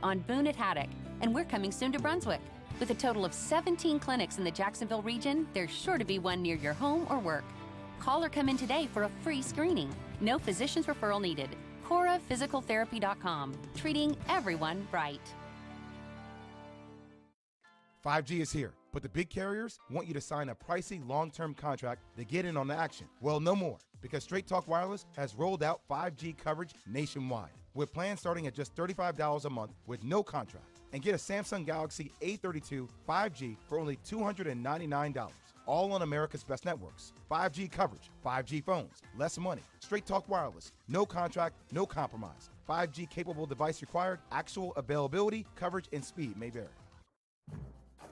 on Boone at Haddock, and we're coming soon to Brunswick. With a total of 17 clinics in the Jacksonville region, there's sure to be one near your home or work. Call or come in today for a free screening. No physician's referral needed. CoraPhysicalTherapy.com, treating everyone right. 5G is here, but the big carriers want you to sign a pricey long-term contract to get in on the action. Well, no more, because Straight Talk Wireless has rolled out 5G coverage nationwide, with plans starting at just $35 a month with no contract. And get a Samsung Galaxy A32 5G for only $299, all on America's best networks. 5G coverage, 5G phones, less money. Straight Talk Wireless, no contract, no compromise. 5G capable device required, actual availability, coverage, and speed may vary.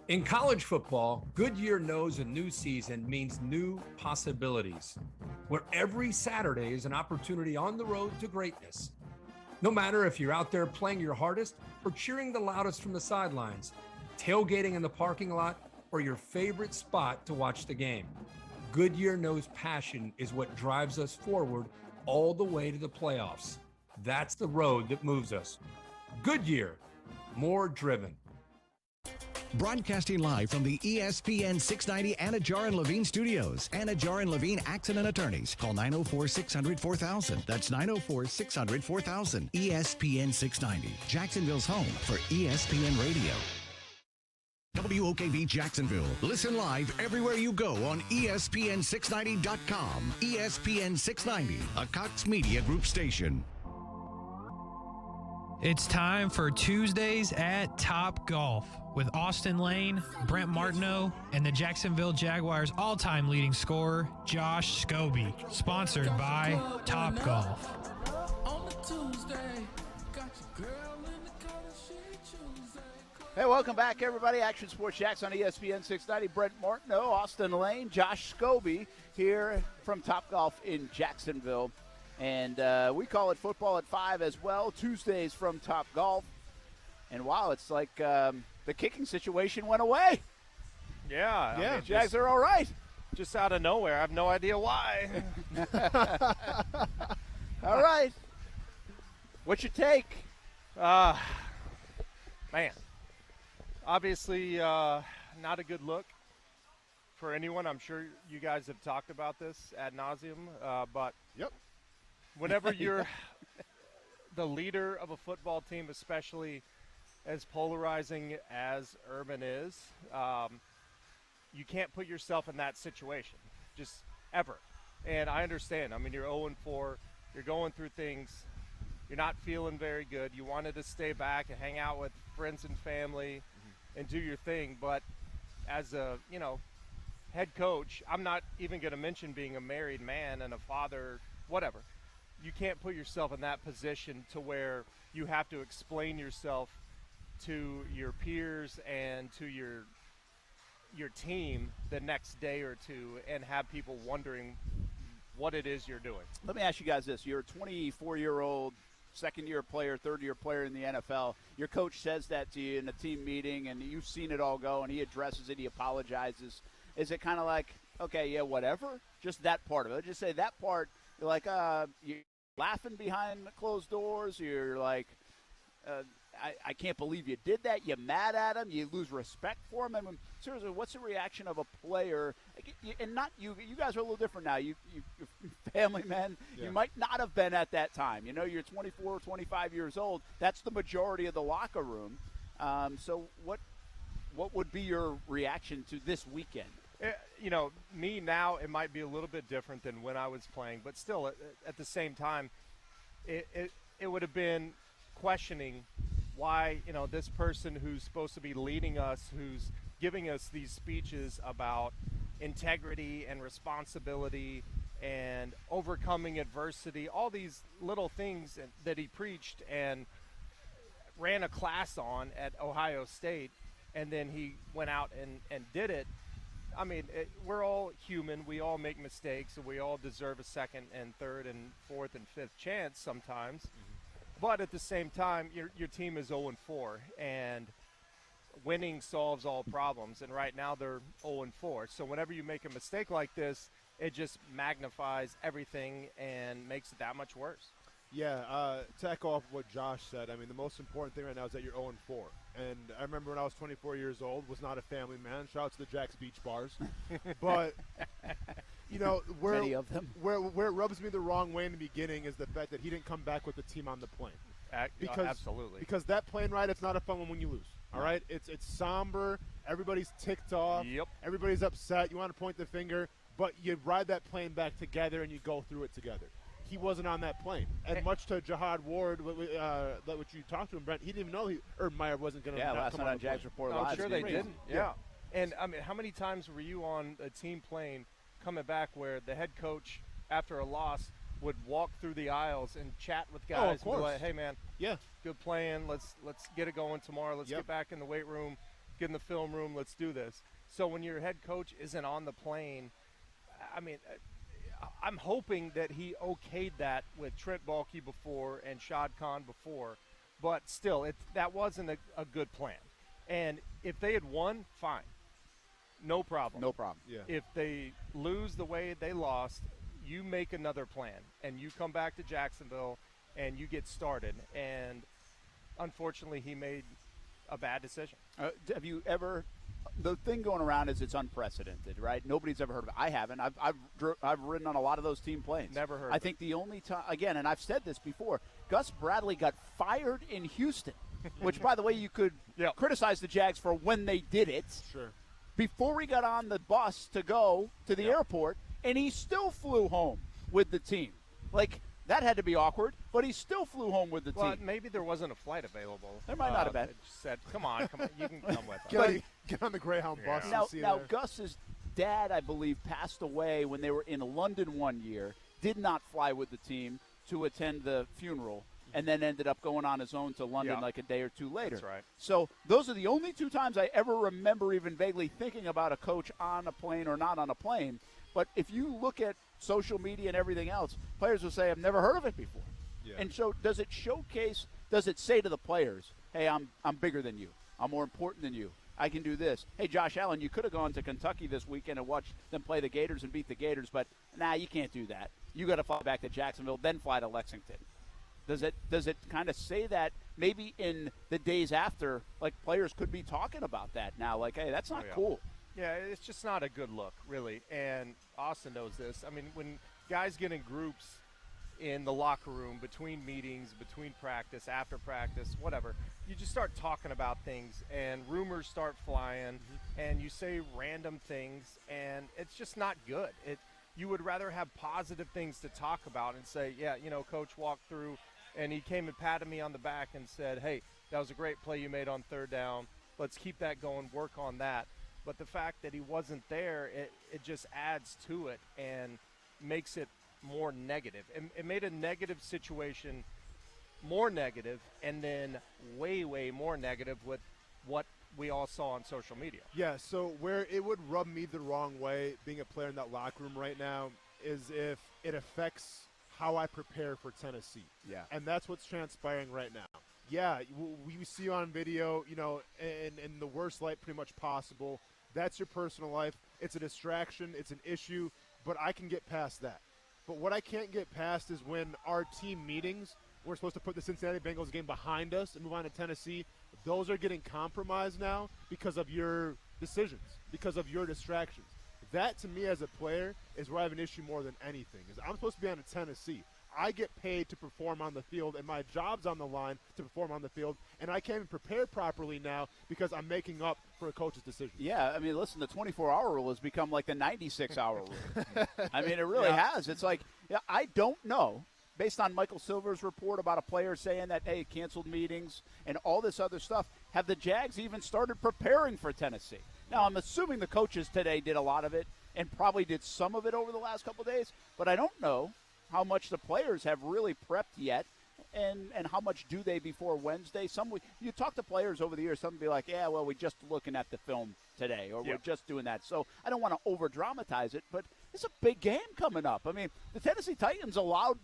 In college football, Goodyear knows a new season means new possibilities, where every Saturday is an opportunity on the road to greatness. No matter if you're out there playing your hardest or cheering the loudest from the sidelines, tailgating in the parking lot, or your favorite spot to watch the game, Goodyear knows passion is what drives us forward all the way to the playoffs. That's the road that moves us. Goodyear, more driven. Broadcasting live from the ESPN 690 Anajar and Levine studios. Anajar and Levine Accident Attorneys. Call 904-600-4000. That's 904-600-4000. ESPN 690. Jacksonville's home for ESPN Radio. WOKV Jacksonville. Listen live everywhere you go on ESPN690.com. ESPN 690, a Cox Media Group station. It's time for Tuesdays at Topgolf with Austin Lane, Brent Martineau, and the Jacksonville Jaguars' all-time leading scorer, Josh Scobee. Sponsored by Topgolf. Hey, welcome back, everybody. Action Sports Jacks on ESPN 690. Brent Martineau, Austin Lane, Josh Scobee here from Topgolf in Jacksonville. And we call it Football at 5 as well, Tuesdays from Topgolf. And wow, it's like the kicking situation went away. Yeah. I mean, Jags are all right. Just out of nowhere. I have no idea why. All right. What's your take? Man. Obviously, not a good look for anyone. I'm sure you guys have talked about this ad nauseum. But yep. Whenever you're the leader of a football team, especially as polarizing as Urban is, you can't put yourself in that situation, just ever. And I understand. I mean, you're 0-4. You're going through things. You're not feeling very good. You wanted to stay back and hang out with friends and family and do your thing. But as a, head coach, I'm not even going to mention being a married man and a father, whatever. You can't put yourself in that position to where you have to explain yourself to your peers and to your team the next day or two and have people wondering what it is you're doing. Let me ask you guys this. You're a 24-year-old, second-year player, third-year player in the NFL. Your coach says that to you in a team meeting, and you've seen it all go, and he addresses it, he apologizes. Is it kind of like, okay, yeah, whatever? Just that part of it. Just say that part, you're like, you're laughing behind the closed doors. You're like, I can't believe you did that. You're mad at him. You lose respect for him. I mean, seriously, what's the reaction of a player? And not you. You guys are a little different now. You're family men. Yeah. You might not have been at that time. You're 24, 25 years old. That's the majority of the locker room. So what would be your reaction to this weekend? Me now, it might be a little bit different than when I was playing, but still at the same time, it would have been questioning why, this person who's supposed to be leading us, who's giving us these speeches about integrity and responsibility and overcoming adversity, all these little things that he preached and ran a class on at Ohio State, and then he went out and did it. I mean, we're all human. We all make mistakes, and we all deserve a second and third and fourth and fifth chance sometimes. Mm-hmm. But at the same time, your team is 0-4, and winning solves all problems. And right now they're 0-4. So whenever you make a mistake like this, it just magnifies everything and makes it that much worse. Yeah, to echo off what Josh said, I mean, the most important thing right now is that you're 0-4. And I remember when I was 24 years old, was not a family man. Shout out to the Jags Beach Bars. But, you know, Many of them. where it rubs me the wrong way in the beginning is the fact that he didn't come back with the team on the plane. Absolutely. Because that plane ride, it's not a fun one when you lose. All right? It's somber. Everybody's ticked off. Yep. Everybody's upset. You want to point the finger. But you ride that plane back together and you go through it together. He wasn't on that plane. And much to Jihad Ward, what you talked to him, Brent, he didn't even know Urban Meyer wasn't going to come on the plane. last night on Jags Report Live. I'm sure they didn't. Yeah. And, I mean, how many times were you on a team plane coming back where the head coach, after a loss, would walk through the aisles and chat with guys and be like, hey, man, good playing. Let's get it going tomorrow. Let's get back in the weight room, get in the film room. Let's do this. So when your head coach isn't on the plane, I mean, I'm hoping that he okayed that with Trent Baalke before and Shad Khan before. But still, that wasn't a good plan. And if they had won, fine. No problem. No problem. Yeah. If they lose the way they lost, you make another plan, and you come back to Jacksonville, and you get started. And unfortunately, he made a bad decision. Have you ever – the thing going around is it's unprecedented, right? Nobody's ever heard of it. I haven't. I've ridden on a lot of those team planes. Never heard I of think the only time – again, and I've said this before, Gus Bradley got fired in Houston, which, by the way, you could criticize the Jags for when they did it. Sure. Before we got on the bus to go to the airport, and he still flew home with the team. Like, that had to be awkward, but he still flew home with the team. Maybe there wasn't a flight available. There might not have been. It said, come on, you can come with us. Get on the Greyhound bus. Now Gus's dad, I believe, passed away when they were in London one year, did not fly with the team to attend the funeral, and then ended up going on his own to London like a day or two later. That's right. So those are the only two times I ever remember even vaguely thinking about a coach on a plane or not on a plane. But if you look at social media and everything else, players will say, I've never heard of it before. Yeah. And so does it say to the players, hey, I'm bigger than you. I'm more important than you. I can do this. Hey, Josh Allen, you could have gone to Kentucky this weekend and watched them play the Gators and beat the Gators, but you can't do that. You got to fly back to Jacksonville, then fly to Lexington. Does it kind of say that maybe in the days after, like players could be talking about that now, like, hey, that's not cool. Yeah, it's just not a good look, really. And Austin knows this. I mean, when guys get in groups in the locker room, between meetings, between practice, after practice, whatever, you just start talking about things, and rumors start flying, and you say random things, and it's just not good. You would rather have positive things to talk about and say, yeah, Coach walked through, and he came and patted me on the back and said, hey, that was a great play you made on third down. Let's keep that going, work on that. But the fact that he wasn't there, it just adds to it and makes it more negative. It made a negative situation more negative, and then way, way more negative with what we all saw on social media. Yeah, so where it would rub me the wrong way, being a player in that locker room right now, is if it affects how I prepare for Tennessee. Yeah. And that's what's transpiring right now. Yeah, we see you on video, in the worst light pretty much possible. That's your personal life. It's a distraction. It's an issue. But I can get past that. But what I can't get past is when our team meetings, we're supposed to put the Cincinnati Bengals game behind us and move on to Tennessee. Those are getting compromised now because of your decisions, because of your distractions. That, to me as a player, is where I have an issue more than anything. Is I'm supposed to be on to Tennessee. I get paid to perform on the field, and my job's on the line to perform on the field, and I can't even prepare properly now because I'm making up for a coach's decision. Yeah, I mean, listen, the 24-hour rule has become like the 96-hour rule. I mean, it really has. It's like, I don't know, based on Michael Silver's report about a player saying that, hey, canceled meetings and all this other stuff, have the Jags even started preparing for Tennessee? Now, I'm assuming the coaches today did a lot of it and probably did some of it over the last couple of days, but I don't know how much the players have really prepped yet, and how much do they before Wednesday. You talk to players over the years, some will be like, yeah, well, we're just looking at the film today, or we're just doing that. So I don't want to over-dramatize it, but it's a big game coming up. I mean, the Tennessee Titans allowed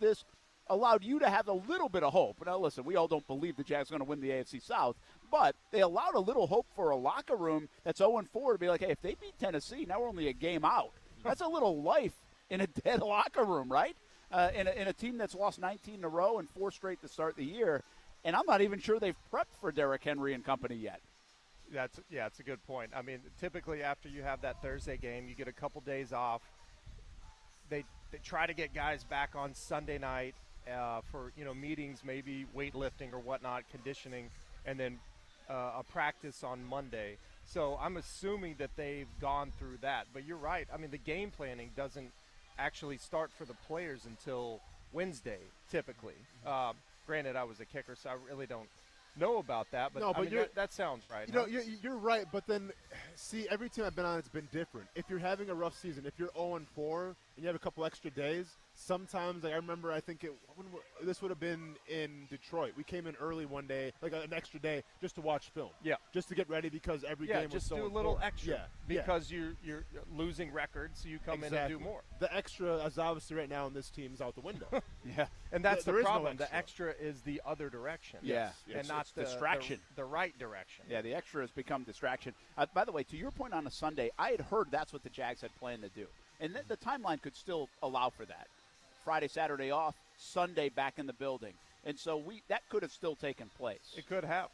you to have a little bit of hope. Now, listen, we all don't believe the Jags are going to win the AFC South, but they allowed a little hope for a locker room that's 0-4 to be like, hey, if they beat Tennessee, now we're only a game out. That's a little life in a dead locker room, right? in a team that's lost 19 in a row and 4 straight to start the year. And I'm not even sure they've prepped for Derrick Henry and company yet. That's a good point. I mean, typically after you have that Thursday game, you get a couple days off. They try to get guys back on Sunday night for meetings, maybe weightlifting or whatnot, conditioning, and then a practice on Monday. So I'm assuming that they've gone through that. But you're right. I mean, the game planning doesn't actually start for the players until Wednesday, typically. Granted, I was a kicker, so I really don't know about that. But, that sounds right. You're right. But then, see, every team I've been on, it's been different. If you're having a rough season, if you're 0-4 and you have a couple extra days, sometimes, I remember, I think this would have been in Detroit. We came in early one day, like an extra day, just to watch film. Yeah. Just to get ready because every game was so important. Yeah, just do a little extra. Yeah. Because you're losing records, so you come in and do more. The extra is obviously right now in this team is out the window. Yeah. And that's the there problem. No the extra is the other direction. Yeah. And not the distraction. The right direction. Yeah, the extra has become distraction. By the way, to your point on a Sunday, I had heard that's what the Jags had planned to do. And the timeline could still allow for that. Friday, Saturday off, Sunday back in the building. And so that could have still taken place. It could have.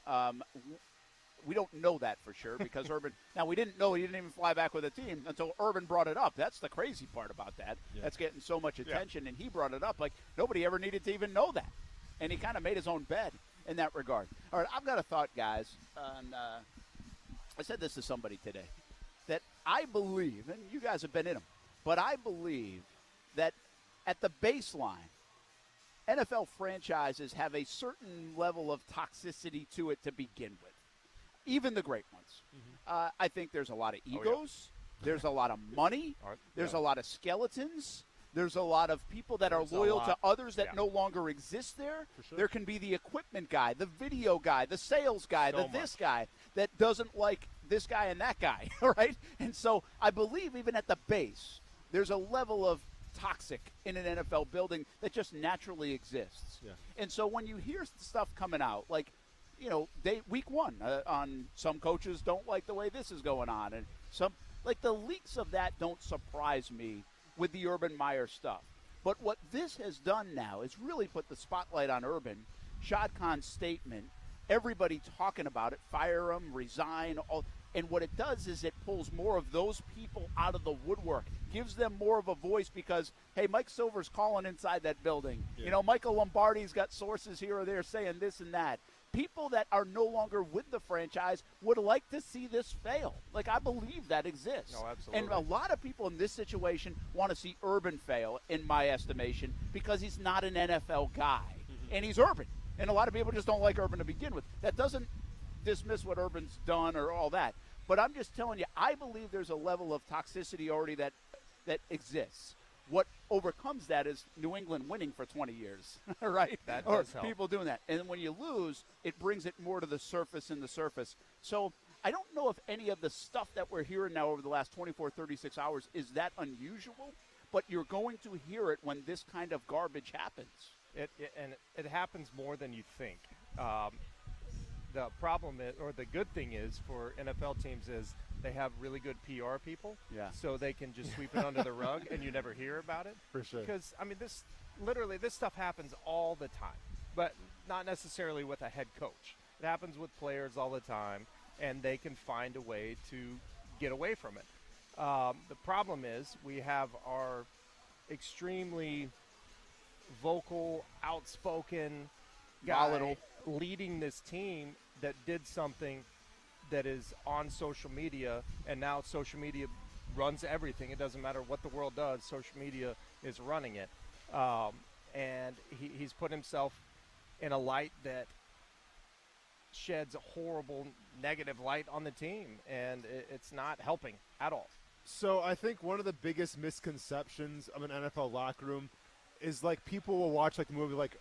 We don't know that for sure because Urban – now, we didn't know he didn't even fly back with a team until Urban brought it up. That's the crazy part about that. Yeah. That's getting so much attention, and he brought it up like nobody ever needed to even know that. And he kind of made his own bed in that regard. All right, I've got a thought, guys. And I said this to somebody today, that I believe – and you guys have been in them – but I believe that at the baseline, NFL franchises have a certain level of toxicity to it to begin with, even the great ones. Mm-hmm. I think there's a lot of egos. There's a lot of money. There's a lot of skeletons. There's a lot of people that are loyal to others that no longer exist there. Sure. There can be the equipment guy, the video guy, the sales guy, this guy that doesn't like this guy and that guy, right? And so I believe even at the base, there's a level of toxic in an NFL building that just naturally exists. Yeah. And so when you hear stuff coming out, like, week one, on some coaches don't like the way this is going on. And the leaks of that don't surprise me with the Urban Meyer stuff. But what this has done now is really put the spotlight on Urban, Shad Khan's statement, everybody talking about it, fire him, resign, and what it does is it pulls more of those people out of the woodwork, gives them more of a voice because, hey, Mike Silver's calling inside that building. Yeah. Michael Lombardi's got sources here or there saying this and that. People that are no longer with the franchise would like to see this fail. Like, I believe that exists. No, absolutely. And a lot of people in this situation want to see Urban fail, in my estimation, because he's not an NFL guy. Mm-hmm. And he's Urban. And a lot of people just don't like Urban to begin with. That doesn't dismiss what Urban's done or all that. But I'm just telling you, I believe there's a level of toxicity already that exists. What overcomes that is New England winning for 20 years, right? That or does help. People doing that. And when you lose, it brings it more to the surface and the surface. So I don't know if any of the stuff that we're hearing now over the last 24, 36 hours is that unusual, but you're going to hear it when this kind of garbage happens. It happens more than you think. The problem is, or the good thing is for NFL teams is they have really good PR people. Yeah. So they can just sweep it under the rug and you never hear about it. For sure. Because, this stuff happens all the time, but not necessarily with a head coach. It happens with players all the time, and they can find a way to get away from it. The problem is we have our extremely vocal, outspoken guy leading this team that did something that is on social media, and now social media runs everything. It doesn't matter what the world does, social media is running it. And he's put himself in a light that sheds a horrible negative light on the team, and it's not helping at all. So I think one of the biggest misconceptions of an NFL locker room is, like, people will watch, like, the movie, like,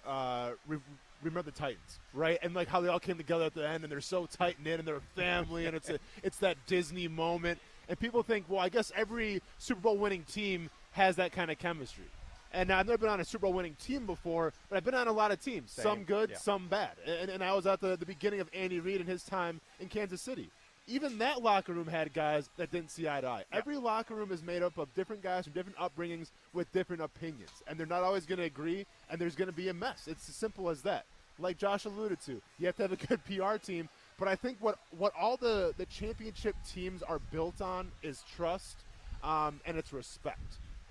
Remember the Titans, right? And, like, how they all came together at the end, and they're so tight-knit, and they're a family, and it's that Disney moment. And people think, well, I guess every Super Bowl winning team has that kind of chemistry. And I've never been on a Super Bowl winning team before, but I've been on a lot of teams, some good, some bad. And I was at the beginning of Andy Reid and his time in Kansas City. even that locker room had guys that didn't see eye to eye. Yeah. Every locker room is made up of different guys from different upbringings with different opinions, and they're not always going to agree, and there's going to be a mess. It's as simple as that. Like Josh alluded to, you have to have a good PR team, but I think what all the championship teams are built on is trust, and it's respect.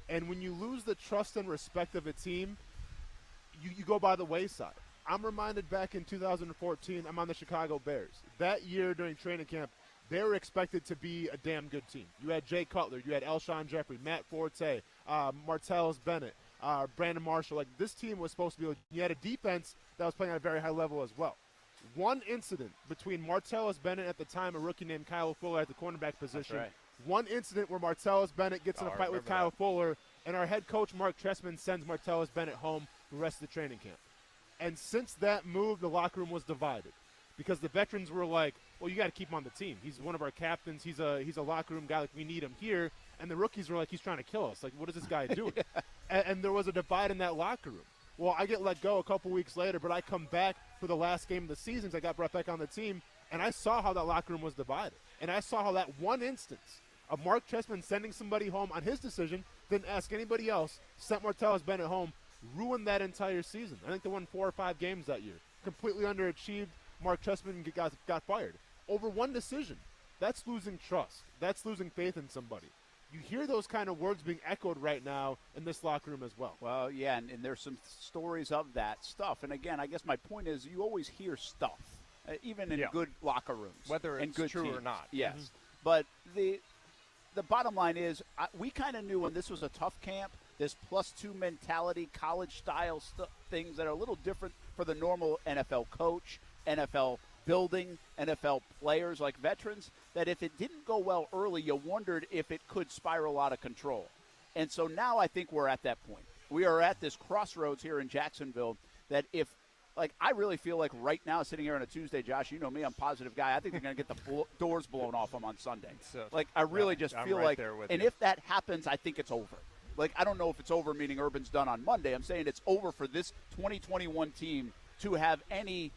And when you lose the trust and respect of a team, you go by the wayside. I'm reminded back in 2014, I'm on the Chicago Bears. That year during training camp, they were expected to be a damn good team. You had Jay Cutler, you had Alshon Jeffrey, Matt Forte, Martellus Bennett, Brandon Marshall. Like, this team was supposed to be – you had a defense that was playing at a very high level as well. One incident between Martellus Bennett at the time, a rookie named Kyle Fuller at the cornerback position. Right. One incident where Martellus Bennett gets in a fight with Kyle Fuller, and our head coach, Mark Trestman, sends Martellus Bennett home for the rest of the training camp. And since that move, the locker room was divided because the veterans were like, well, you got to keep him on the team. He's one of our captains. He's a locker room guy. Like, we need him here. And the rookies were like, he's trying to kill us. Like, what is this guy doing? And there was a divide in that locker room. Well, I get let go a couple weeks later, but I come back for the last game of the season. I got brought back on the team, and I saw how that locker room was divided. And I saw how that one instance of Mark Trestman sending somebody home on his decision, didn't ask anybody else, sent Martellus Bennett home, ruined that entire season. I think they won 4 or 5 games that year. Completely underachieved. Mark Trestman got fired over one decision. That's losing trust. That's losing faith in somebody. You hear those kind of words being echoed right now in this locker room as well. Well, yeah, and there's some stories of that stuff. And, again, I guess my point is you always hear stuff, even in good locker rooms. Whether it's good true teams. or not. Yes. Mm-hmm. But the bottom line is we kind of knew when this was a tough camp, this +2 mentality, college-style things that are a little different for the normal NFL coach, NFL building, NFL players like veterans, that if it didn't go well early, you wondered if it could spiral out of control. And so now I think we're at that point. We are at this crossroads here in Jacksonville that if, like, I really feel like right now, sitting here on a Tuesday, Josh, you know me, I'm a positive guy. I think they're going to get the doors blown off them on Sunday. Like, I really just feel right like, and if that happens, I think it's over. Like, I don't know if it's over, meaning Urban's done on Monday. I'm saying it's over for this 2021 team to have any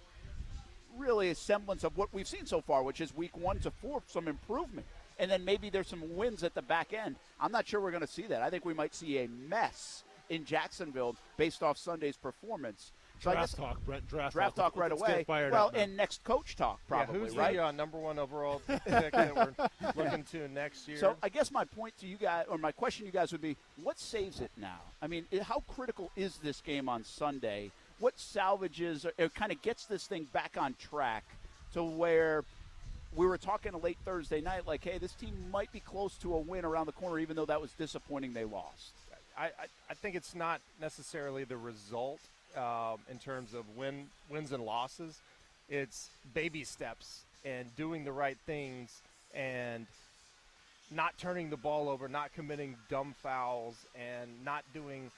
really a semblance of what we've seen so far, which is week 1 to 4, some improvement. And then maybe there's some wins at the back end. I'm not sure we're going to see that. I think we might see a mess in Jacksonville based off Sunday's performance. So draft talk, Brent. Draft talk right away. Well, and next coach talk probably, who's right? the number 1 overall pick that we're looking to next year? So I guess my point to you guys, or my question to you guys would be, what saves it now? I mean, how critical is this game on Sunday? What salvages, it kind of gets this thing back on track to where we were talking late Thursday night, like, hey, this team might be close to a win around the corner, even though that was disappointing they lost. I think it's not necessarily the result in terms of wins and losses. It's baby steps and doing the right things and not turning the ball over, not committing dumb fouls, and not doing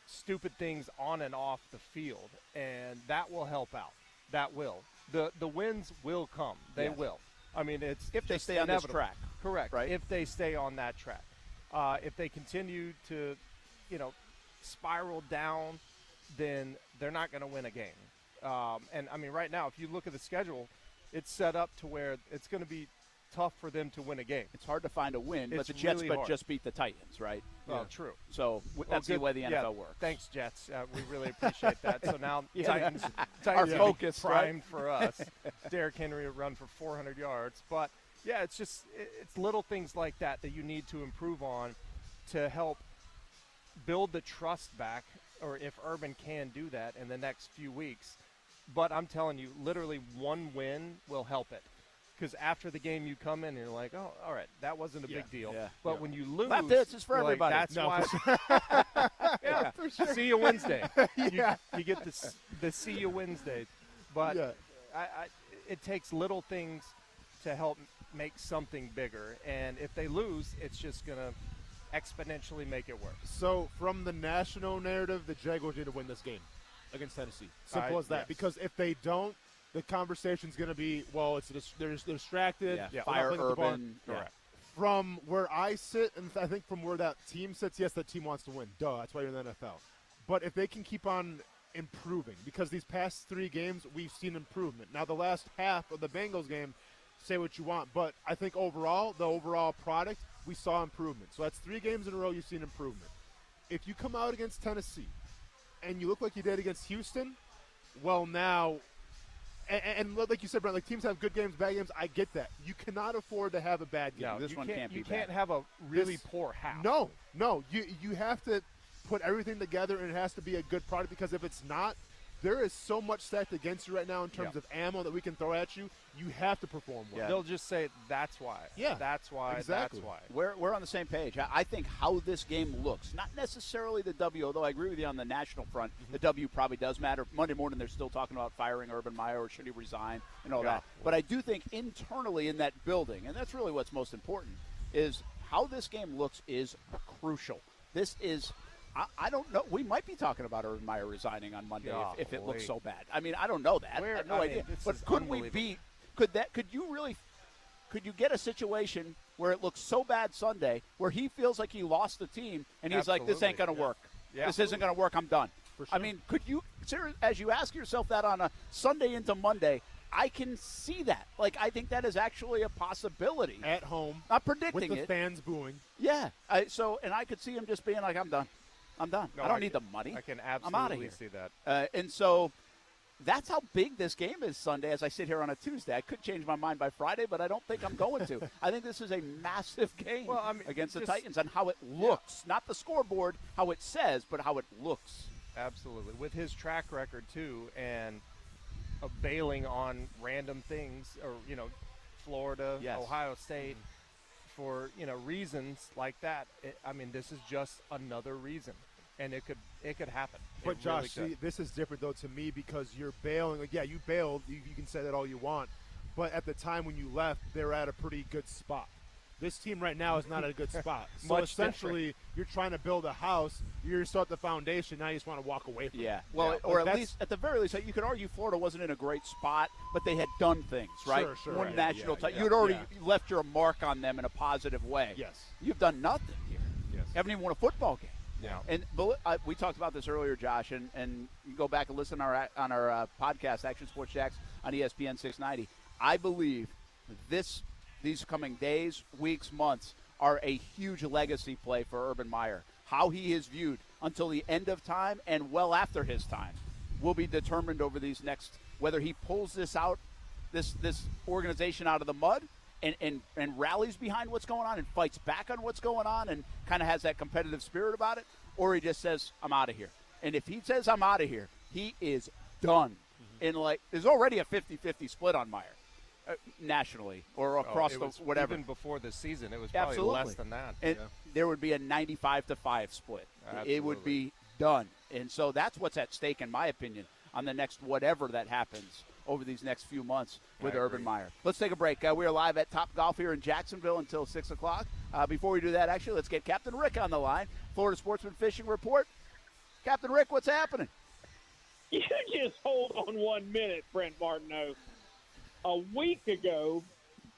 stupid things on and off the field, and that will help out. That will. The wins will come. They will. I mean, it's if they stay on this track. Correct. Right. If they stay on that track. If they continue to, spiral down, then they're not going to win a game. And I mean, right now, if you look at the schedule, it's set up to where it's going to be tough for them to win a game. It's hard to find a win, but the Jets just beat the Titans, right? Well, true. So that's the way the NFL works. Thanks, Jets. We really appreciate that. So now Titans are focused, primed for us. Derrick Henry will run for 400 yards. But, yeah, it's little things like that you need to improve on to help build the trust back, or if Urban can do that in the next few weeks. But I'm telling you, literally one win will help it. Because after the game, you come in and you're like, oh, all right, that wasn't a big deal. Yeah, but when you lose, this is for everybody. That's why. For sure. See you Wednesday. You get the see you Wednesday. But it takes little things to help make something bigger. And if they lose, it's just going to exponentially make it worse. So from the national narrative, the Jaguars need to win this game against Tennessee. Simple as that. Yes. Because if they don't, the conversation's going to be, well, they're distracted. Fire Urban. Correct. From where I sit, and I think from where that team sits, yes, that team wants to win. Duh, that's why you're in the NFL. But if they can keep on improving, because these past 3 games, we've seen improvement. Now, the last half of the Bengals game, say what you want, but I think overall, the overall product, we saw improvement. So that's 3 games in a row you've seen improvement. If you come out against Tennessee and you look like you did against Houston, well, now – and like you said, Brent, like teams have good games, bad games. I get that. You cannot afford to have a bad game. No, this one can't be You bad. can't have a really poor half. No. You have to put everything together, and it has to be a good product, because if it's not, there is so much stacked against you right now in terms of ammo that we can throw at you. You have to perform well. Yeah. They'll just say, that's why. Yeah. That's why. Exactly. That's why. We're on the same page. I think how this game looks, not necessarily the W, although I agree with you on the national front. The W probably does matter. Monday morning they're still talking about firing Urban Meyer, or should he resign, and all that. But I do think internally in that building, and that's really what's most important, is how this game looks is crucial. This is – I don't know. We might be talking about Urban Meyer resigning on Monday if it looks so bad. I mean, I don't know that. I have no idea. But could we be – could you get a situation where it looks so bad Sunday where he feels like he lost the team and he's like, this ain't going to work. Yeah. This isn't going to work. I'm done. For sure. I mean, could you – as you ask yourself that on a Sunday into Monday, I can see that. Like, I think that is actually a possibility. At home. Not predicting it. With the fans booing. Yeah. And I could see him just being like, I'm done. I'm done. No, I don't need the money. I can I'm out of absolutely here. see that. And so that's how big this game is Sunday as I sit here on a Tuesday. I could change my mind by Friday, but I don't think I'm going to. I think this is a massive game against the Titans on how it looks. Not the scoreboard, how it says, but how it looks. Absolutely. With his track record, too, and bailing on random things, or, Florida, Ohio State, for, reasons like that. This is just another reason, and it could happen. But Josh, see, this is different though to me, because you're bailing. Like, yeah, you bailed. You can say that all you want, but at the time when you left, they were at a pretty good spot. This team right now is not at a good spot. So essentially, you're trying to build a house. You're still at the foundation. Now you just want to walk away from it. Well, or at least, at the very least, you could argue Florida wasn't in a great spot, but they had done things, right? Sure. One national title. You'd already left your mark on them in a positive way. Yes. You've done nothing here. Yes. Haven't even won a football game. Yeah. And we talked about this earlier, Josh, and you go back and listen on our podcast, Action Sports Jags, on ESPN 690. I believe these coming days, weeks, months are a huge legacy play for Urban Meyer. How he is viewed until the end of time and well after his time will be determined over these next, whether he pulls this organization out of the mud and rallies behind what's going on and fights back on what's going on and kind of has that competitive spirit about it, or he just says, I'm out of here. And if he says, I'm out of here, he is done. And there's already a 50-50 split on Meyer. Nationally or across whatever. Even before this season, it was probably less than that. And there would be a 95-5 split. Absolutely. It would be done. And so that's what's at stake, in my opinion, on the next whatever that happens over these next few months with Urban Meyer. Let's take a break. We are live at Topgolf here in Jacksonville until 6 o'clock. Before we do that, actually, let's get Captain Rick on the line, Florida Sportsman Fishing Report. Captain Rick, what's happening? You just hold on 1 minute, Brent Martineau. A week ago,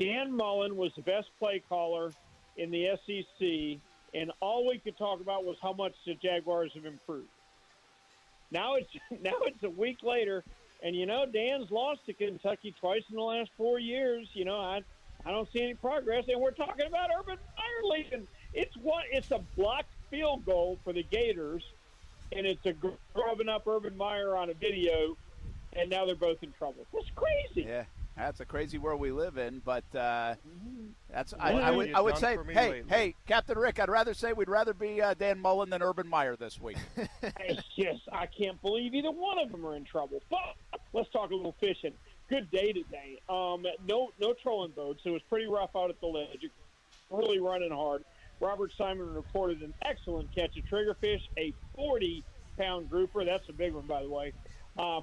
Dan Mullen was the best play caller in the SEC, and all we could talk about was how much the Jaguars have improved. Now it's a week later, and Dan's lost to Kentucky twice in the last 4 years. I don't see any progress, and we're talking about Urban Meyer leaving. It's a blocked field goal for the Gators, and it's a grubbing up Urban Meyer on a video, and now they're both in trouble. It's crazy. Yeah. That's a crazy world we live in, but I would say, hey, Captain Rick, I'd rather say we'd rather be Dan Mullen than Urban Meyer this week. Yes, I can't believe either one of them are in trouble. But let's talk a little fishing. Good day today. No trolling boats. It was pretty rough out at the ledge. Really running hard. Robert Simon reported an excellent catch of triggerfish, a 40-pound grouper. That's a big one, by the way.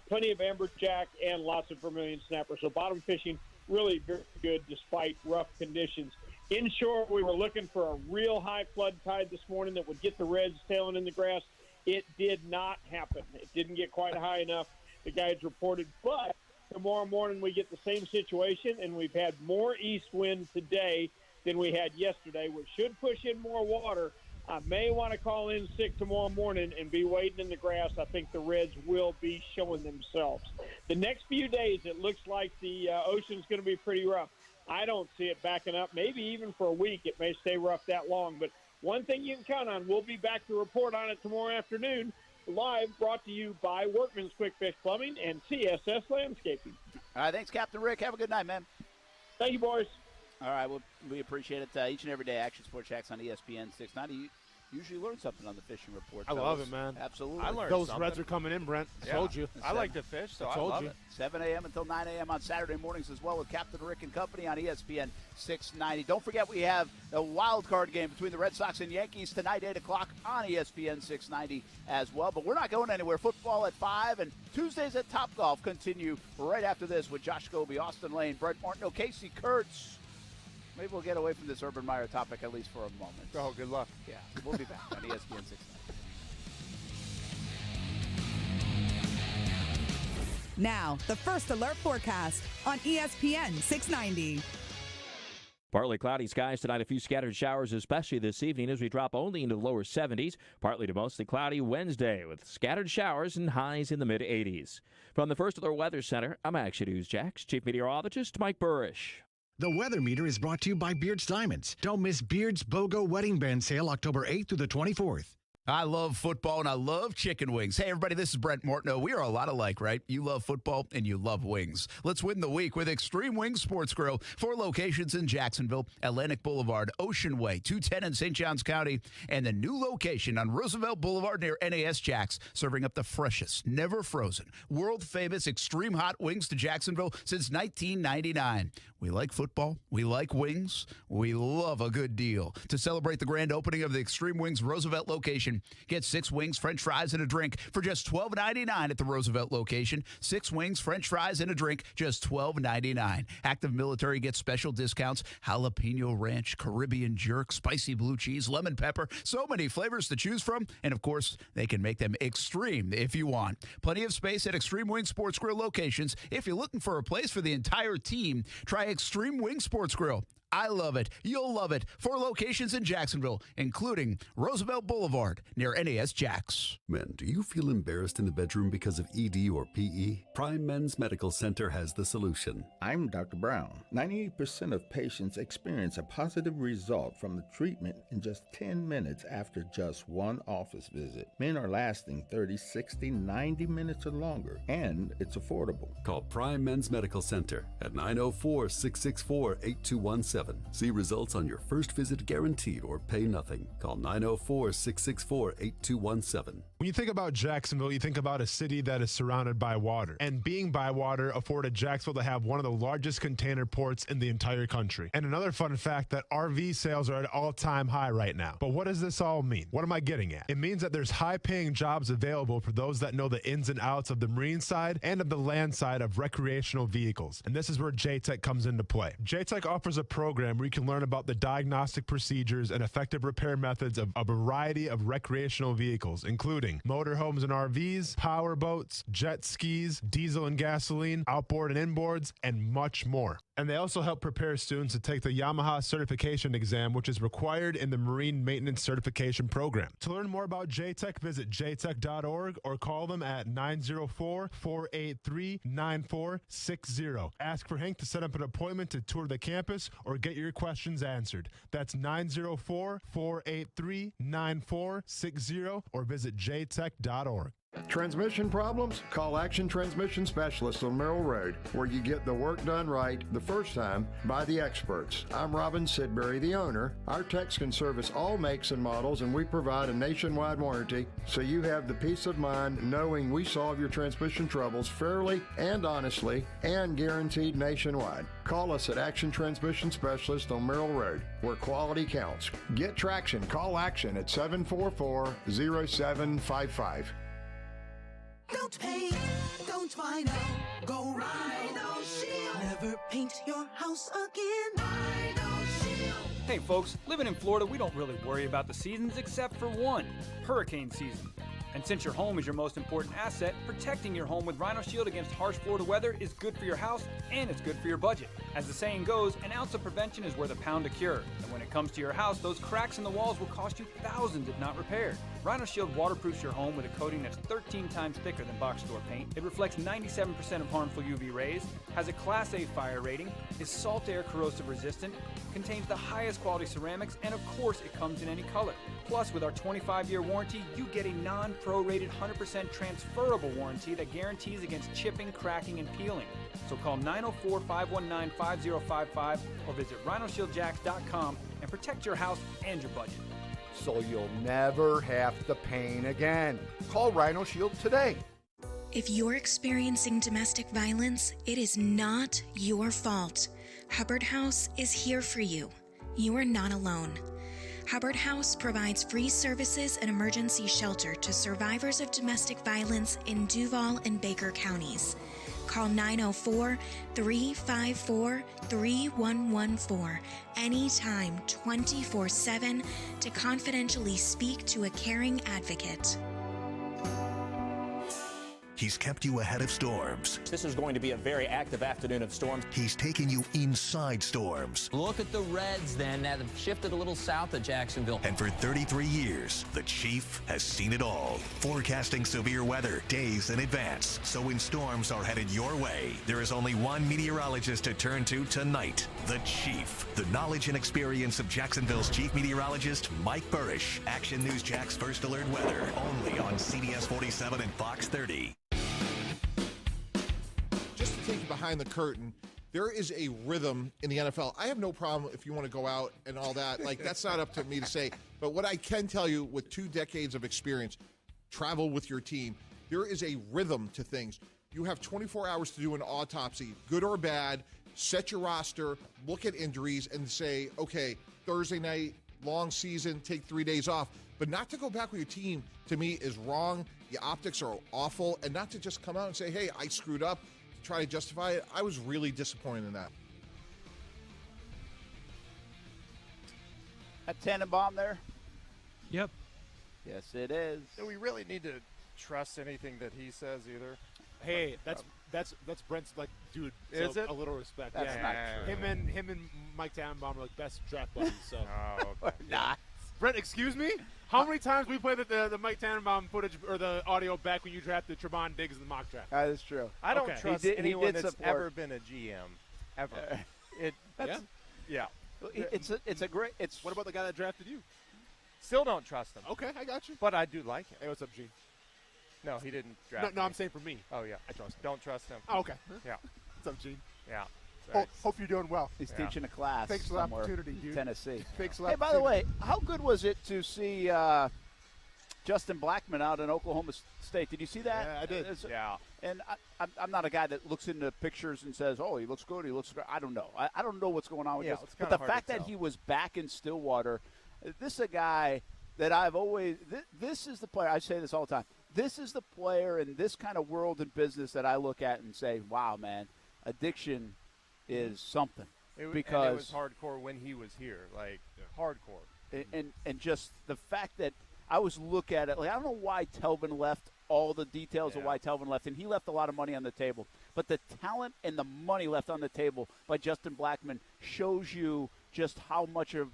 Plenty of amberjack and lots of vermilion snapper. So bottom fishing really very good despite rough conditions. Inshore, we were looking for a real high flood tide this morning that would get the reds tailing in the grass. It did not happen. It didn't get quite high enough, the guides reported. But tomorrow morning we get the same situation, and we've had more east wind today than we had yesterday, which should push in more water. I may want to call in sick tomorrow morning and be waiting in the grass. I think the reds will be showing themselves. The next few days, it looks like the ocean's going to be pretty rough. I don't see it backing up. Maybe even for a week, it may stay rough that long. But one thing you can count on, we'll be back to report on it tomorrow afternoon, live, brought to you by Workman's Quick Fix Plumbing and CSS Landscaping. All right, thanks, Captain Rick. Have a good night, man. Thank you, boys. All right, well, we appreciate it each and every day. Action Sports Jacks on ESPN 690. You usually learn something on the fishing report. I love it, man. Absolutely. I learned Those something. reds are coming in, Brent. I told you. I like to fish, so I love it. 7 a.m. until 9 a.m. on Saturday mornings as well with Captain Rick and company on ESPN 690. Don't forget we have a wild card game between the Red Sox and Yankees tonight, 8 o'clock on ESPN 690 as well. But we're not going anywhere. Football at 5 and Tuesdays at Topgolf continue right after this with Josh Scobee, Austin Lane, Brent Martineau, Casey Kurtz. Maybe we'll get away from this Urban Meyer topic at least for a moment. Oh, good luck. Yeah, we'll be back on ESPN 690. Now, the First Alert Forecast on ESPN 690. Partly cloudy skies tonight, a few scattered showers, especially this evening as we drop only into the lower 70s. Partly to mostly cloudy Wednesday with scattered showers and highs in the mid-80s. From the First Alert Weather Center, I'm Action News Jax Chief Meteorologist Mike Burrish. The Weather Meter is brought to you by Beard's Diamonds. Don't miss Beard's BOGO Wedding Band Sale October 8th through the 24th. I love football, and I love chicken wings. Hey, everybody, this is Brent Martineau. We are a lot alike, right? You love football, and you love wings. Let's win the week with Extreme Wings Sports Grill. 4 locations in Jacksonville, Atlantic Boulevard, Ocean Way, 210 in St. Johns County, and the new location on Roosevelt Boulevard near NAS Jacks, serving up the freshest, never frozen, world-famous extreme hot wings to Jacksonville since 1999. We like football. We like wings. We love a good deal. To celebrate the grand opening of the Extreme Wings Roosevelt location, get 6 wings, french fries, and a drink for just $12.99 at the Roosevelt location. 6 wings, french fries, and a drink, just $12.99. Active military gets special discounts. Jalapeno ranch, Caribbean jerk, spicy blue cheese, lemon pepper. So many flavors to choose from. And, of course, they can make them extreme if you want. Plenty of space at Extreme Wing Sports Grill locations. If you're looking for a place for the entire team, try Extreme Wing Sports Grill. I love it. You'll love it. 4 locations in Jacksonville, including Roosevelt Boulevard near NAS Jacks. Men, do you feel embarrassed in the bedroom because of ED or PE? Prime Men's Medical Center has the solution. I'm Dr. Brown. 98% of patients experience a positive result from the treatment in just 10 minutes after just one office visit. Men are lasting 30, 60, 90 minutes or longer, and it's affordable. Call Prime Men's Medical Center at 904-664-8217. See results on your first visit guaranteed or pay nothing. Call 904-664-8217. When you think about Jacksonville, you think about a city that is surrounded by water. And being by water afforded Jacksonville to have one of the largest container ports in the entire country. And another fun fact that RV sales are at an all-time high right now. But what does this all mean? What am I getting at? It means that there's high-paying jobs available for those that know the ins and outs of the marine side and of the land side of recreational vehicles. And this is where JTech comes into play. JTech offers a program where you can learn about the diagnostic procedures and effective repair methods of a variety of recreational vehicles, including motorhomes and RVs, power boats, jet skis, diesel and gasoline, outboard and inboards, and much more. And they also help prepare students to take the Yamaha certification exam, which is required in the Marine Maintenance Certification Program. To learn more about JTech, visit jtech.org or call them at 904-483-9460. Ask for Hank to set up an appointment to tour the campus or get your questions answered. That's 904-483-9460 or visit jtech.org. Transmission problems? Call Action Transmission Specialists on Merrill Road, where you get the work done right the first time by the experts. I'm Robin Sidbury, the owner. Our techs can service all makes and models, and we provide a nationwide warranty, so you have the peace of mind knowing we solve your transmission troubles fairly and honestly and guaranteed nationwide. Call us at Action Transmission Specialist on Merrill Road, where quality counts. Get traction. Call Action at 744-0755. Don't paint, don't vinyl, go Rhino Shield. Never paint your house again. Rhino Shield. Hey folks, living in Florida, we don't really worry about the seasons except for one, hurricane season. And since your home is your most important asset, protecting your home with Rhino Shield against harsh Florida weather is good for your house and it's good for your budget. As the saying goes, an ounce of prevention is worth a pound of cure. And when it comes to your house, those cracks in the walls will cost you thousands if not repaired. Rhino Shield waterproofs your home with a coating that's 13 times thicker than box store paint. It reflects 97% of harmful UV rays, has a Class A fire rating, is salt air corrosive resistant, contains the highest quality ceramics, and of course it comes in any color. Plus, with our 25-year warranty, you get a non-prorated 100% transferable warranty that guarantees against chipping, cracking, and peeling. So call 904-519-5055 or visit rhinoshieldjacks.com and protect your house and your budget. So you'll never have to paint again. Call Rhino Shield today. If you're experiencing domestic violence, it is not your fault. Hubbard House is here for you. You are not alone. Hubbard House provides free services and emergency shelter to survivors of domestic violence in Duval and Baker counties. Call 904-354-3114 anytime, 24/7 to confidentially speak to a caring advocate. He's kept you ahead of storms. This is going to be a very active afternoon of storms. He's taken you inside storms. Look at the Reds then that have shifted a little south of Jacksonville. And for 33 years, the Chief has seen it all. Forecasting severe weather days in advance. So when storms are headed your way, there is only one meteorologist to turn to tonight, the Chief. The knowledge and experience of Jacksonville's Chief Meteorologist, Mike Burrish. Action News Jack's First Alert Weather, only on CBS 47 and Fox 30. Just to take you behind the curtain, there is a rhythm in the NFL. I have no problem if you want to go out and all that. Like, that's not up to me to say. But what I can tell you with 2 decades of experience, travel with your team, there is a rhythm to things. You have 24 hours to do an autopsy, good or bad, set your roster, look at injuries, and say, okay, Thursday night, long season, take 3 days off. But not to go back with your team, to me, is wrong. The optics are awful. And not to just come out and say, hey, I screwed up, try to justify it. I was really disappointed in that. That Tannenbaum there? Yep. Yes, it is. Do we really need to trust anything that he says either? Hey, that's Brent's, like, dude. Is so it? A little respect. That's not true. Him and Mike Tannenbaum are like best draft buddies. So. Okay. Not. Brent, excuse me? How many times we played the Mike Tannenbaum footage or the audio back when you drafted Trevon Diggs in the mock draft? That is true. I don't Okay. trust anyone that's ever been a GM, ever. Yeah. It's a great. What about the guy that drafted you? Still don't trust him. Okay, I got you. But I do like him. Hey, what's up, Gene? No, he didn't draft No, me. I'm saying for me. Oh, yeah. I trust him. Don't trust him. Oh, okay. Yeah. What's up, Gene? Yeah. Hope you're doing well. He's teaching a class. Thanks for the somewhere opportunity, in dude. Tennessee. Thanks for the Hey, by the opportunity. way, how good was it to see Justin Blackmon out in Oklahoma State? Did you see that? Yeah, I did. Yeah. And I'm not a guy that looks into pictures and says, "Oh, he looks good. He looks good." I don't know. I don't know what's going on with Yeah, this. it's But kinda the hard to fact that tell. he was back in Stillwater, this is a guy that I've always. This is the player. I say this all the time. This is the player in this kind of world and business that I look at and say, "Wow, man, addiction is something." Because it was hardcore when he was here, like hardcore. And just the fact that I always look at it, like, I don't know why Telvin left, all the details of why Telvin left, and he left a lot of money on the table. But the talent and the money left on the table by Justin Blackmon shows you just how much of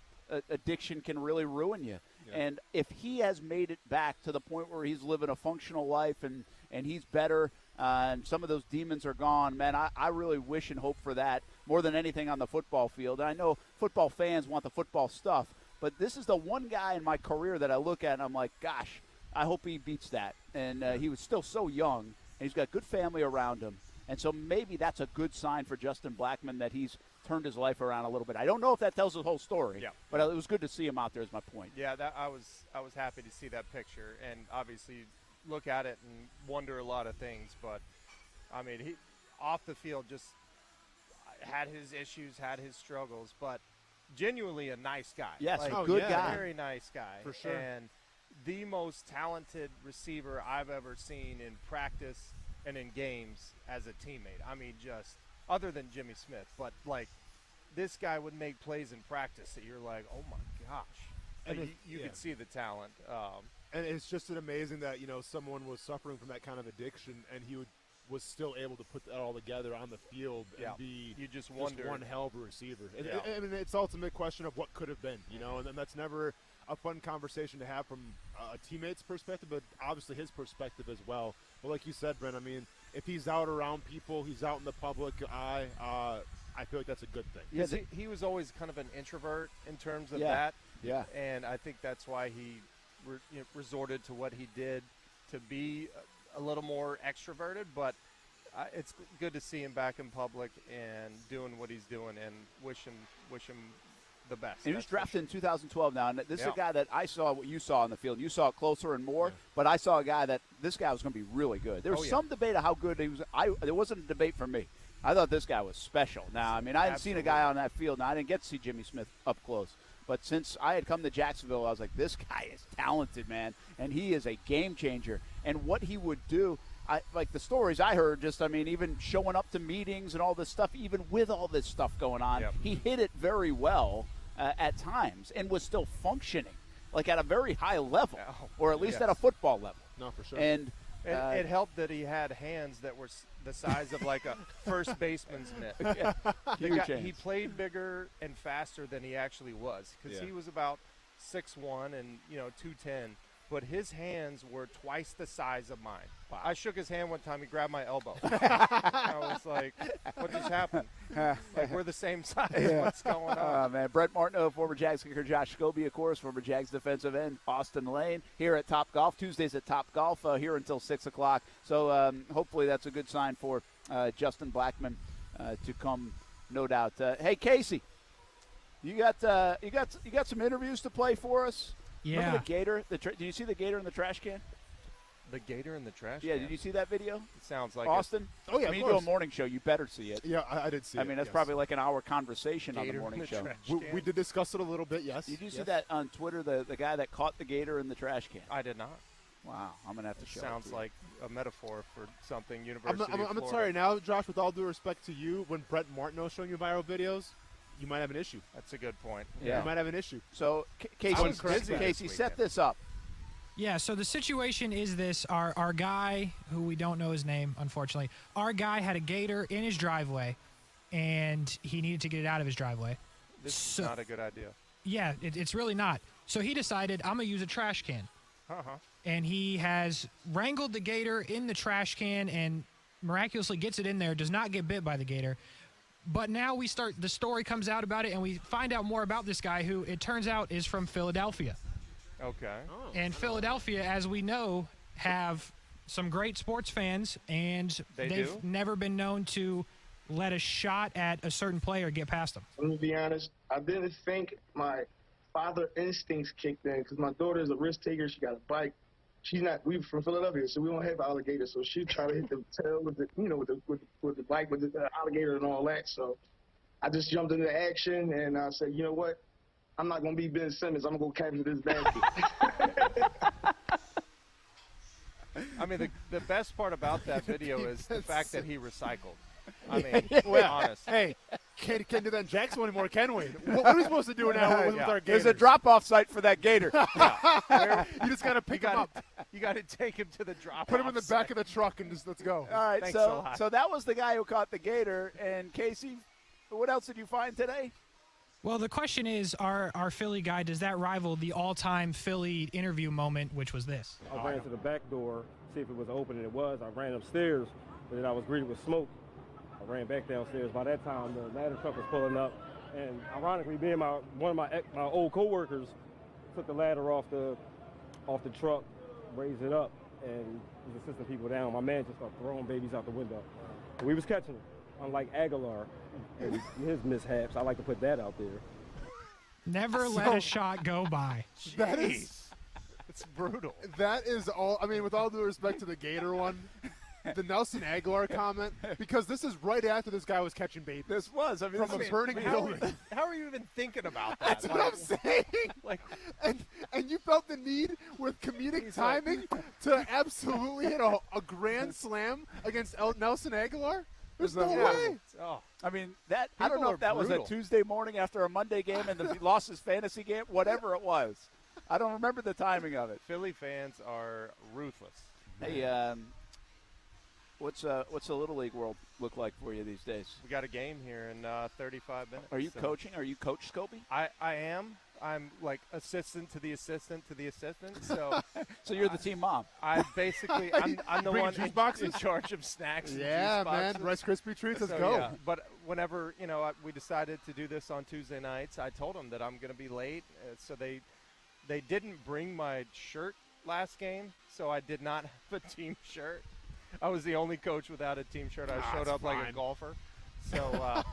addiction can really ruin you. Yeah. And if he has made it back to the point where he's living a functional life and he's better, and some of those demons are gone, man, I really wish and hope for that more than anything on the football field. And I know football fans want the football stuff, but this is the one guy in my career that I look at and I'm like, gosh, I hope he beats that. And he was still so young, and he's got good family around him. And so maybe that's a good sign for Justin Blackmon that he's turned his life around a little bit. I don't know if that tells the whole story, but it was good to see him out there is my point. Yeah, I was happy to see that picture, and obviously look at it and wonder a lot of things. But, I mean, he off the field just had his issues, had his struggles, but genuinely a nice guy. Yes, like, a good guy. Very nice guy. For sure. And the most talented receiver I've ever seen in practice and in games as a teammate. I mean, just other than Jimmy Smith, but like this guy would make plays in practice that you're like, oh my gosh. And Like, you could see the talent. And it's just amazing that, someone was suffering from that kind of addiction and he would was still able to put that all together on the field and be you just wonder one hell of a receiver. Yeah. I mean, it's the ultimate question of what could have been, and that's never a fun conversation to have from a teammate's perspective, but obviously his perspective as well. But like you said, Brent, I mean, if he's out around people, he's out in the public eye, I feel like that's a good thing. Yeah, he was always kind of an introvert in terms of that. Yeah. And I think that's why he resorted to what he did to be a little more extroverted. But it's good to see him back in public and doing what he's doing, and wish him the best. And he was drafted in 2012 now, and this is a guy that I saw what you saw on the field. You saw it closer and more, but I saw a guy that this guy was going to be really good. There was some debate of how good he was. There wasn't a debate for me. I thought this guy was special. Now, I mean, I hadn't seen a guy on that field. Now, I didn't get to see Jimmy Smith up close. But since I had come to Jacksonville, I was like, this guy is talented, man, and he is a game changer. And what he would do, like the stories I heard, even showing up to meetings and all this stuff, even with all this stuff going on, he hit it very well at times and was still functioning, like at a very high level, or at least at a football level. No, for sure. And it helped that he had hands that were the size of like a first baseman's mitt. He played bigger and faster than he actually was, because he was about 6'1" and 210, but his hands were twice the size of mine. Wow. I shook his hand one time. He grabbed my elbow. I was like, "What just happened? Like, we're the same size. What's going on?" Man, Brent Martineau, former Jags kicker Josh Scobee, of course, former Jags defensive end Austin Lane, here at Topgolf. Tuesdays at Topgolf, here until 6 o'clock. So hopefully that's a good sign for Justin Blackman to come, no doubt. Hey, Casey, you got some interviews to play for us. Yeah. Remember the gator? Did you see the gator in the trash can? The gator in the trash Yeah, can? did you see that video? It sounds like Austin? Oh, yeah, I mean, of you do a course. morning show. You better see it. Yeah, I did see it. I mean, that's yes. probably like an hour conversation on the Gator morning in the show. trash We did discuss it a little bit, yes. Did you see that on Twitter, the guy that caught the gator in the trash can? I did not. Wow, I'm going to have to show it Sounds to you. like a metaphor for something I'm University of going to Florida. tell you now, Josh, with all due respect to you, when Brent Martineau is showing you viral videos, you might have an issue. That's a good point. Yeah. You might have an issue. So, I was busy Casey, this set weekend. this up. Yeah, so the situation is this. Our guy, who we don't know his name, unfortunately, our guy had a gator in his driveway, and he needed to get it out of his driveway. This is not a good idea. Yeah, it's really not. So he decided, I'm going to use a trash can. Uh-huh. And he has wrangled the gator in the trash can and miraculously gets it in there, does not get bit by the gator. But now the story comes out about it, and we find out more about this guy who, it turns out, is from Philadelphia. Okay. And Philadelphia, as we know, have some great sports fans, and they've never been known to let a shot at a certain player get past them. Let me be honest. I didn't think my father instincts kicked in, because my daughter is a risk taker. She got a bike. We're from Philadelphia, so we don't have alligators. So she tried to hit the tail with the, with the bike, with the alligator and all that. So I just jumped into action, and I said, you know what? I'm not going to be Ben Simmons. I'm going to go capture this basket. I mean, the best part about that video is the fact that he recycled. I mean, honest. Hey, can't do that in Jackson anymore, can we? What are we supposed to do now with our gators? There's a drop-off site for that gator. You just got to pick him up. You got to take him to the drop-off. Put him in the back of the truck and just let's go. All right, Thanks a lot. so that was the guy who caught the gator. And, Casey, what else did you find today? Well, the question is, our Philly guy, does that rival the all-time Philly interview moment, which was this? I ran to the back door, see if it was open, and it was. I ran upstairs, but then I was greeted with smoke. I ran back downstairs. By that time, the ladder truck was pulling up, and ironically, one of my old coworkers took the ladder off the truck, raised it up, and was assisting people down. My man just started throwing babies out the window. And we was catching them, unlike Aguilar and his mishaps. I like to put that out there. Never let a shot go by. That is, it's brutal. That is all. I mean, with all due respect to the gator one, the Nelson Aguilar comment, because this is right after this guy was catching babies. This was. I mean, from a burning building. How are you even thinking about that? That's what I'm saying. And you felt the need with comedic timing to absolutely hit a grand slam against Nelson Aguilar? There's no way. Oh. I mean, I don't know if that was a Tuesday morning after a Monday game and he lost his fantasy game, whatever it was. I don't remember the timing of it. Philly fans are ruthless. Hey, What's the Little League world look like for you these days? We got a game here in 35 minutes. Are you coaching? Are you Coach Scobee? I am. I'm like assistant to the assistant to the assistant. So so you're the team mom. I'm the one in charge of snacks. Yeah, and juice man. boxes. Rice Krispie treats. Let's So, go. yeah. But whenever we decided to do this on Tuesday nights, I told them that I'm going to be late. So they didn't bring my shirt last game, so I did not have a team shirt. I was the only coach without a team shirt. I showed up like a golfer. So,